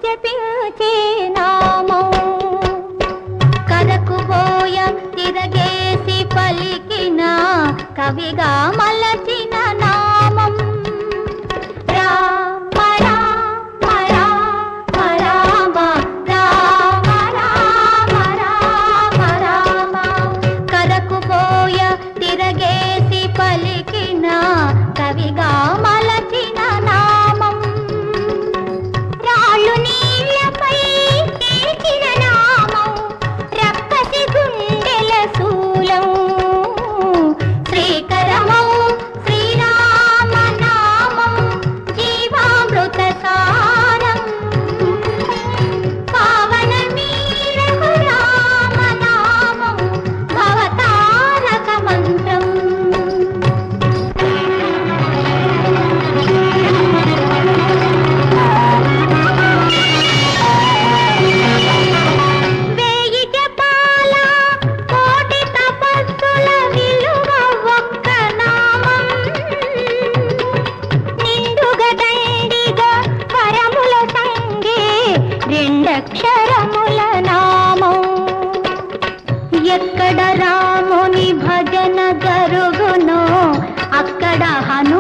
జపించే నామం కరకు పోయ తిరగేసి పలికిన కవిగా మలచిన నామం రామ రామ రామ రామ రామ రామ రామ రామ కరకు పోయ తిరగేసి పలికిన కవిగా మలచిన నామం రాళ్ళు నీళ్లపై తేల్చిన నామం రక్కసి గుండెల శూలం శ్రీకరమౌ శ్రీరామ నామం జీవామృత సారం పావనమీరగు రామ నామం భవతారక మంత్రం వేయి జపాల కోటి తపస్సుల విలువ ఒక్క నామం నిండుగా దండిగా వరముల సంగే రెండక్షరముల నామం ఎక్కడ రాముని భజన జరుగునో అక్కడ హను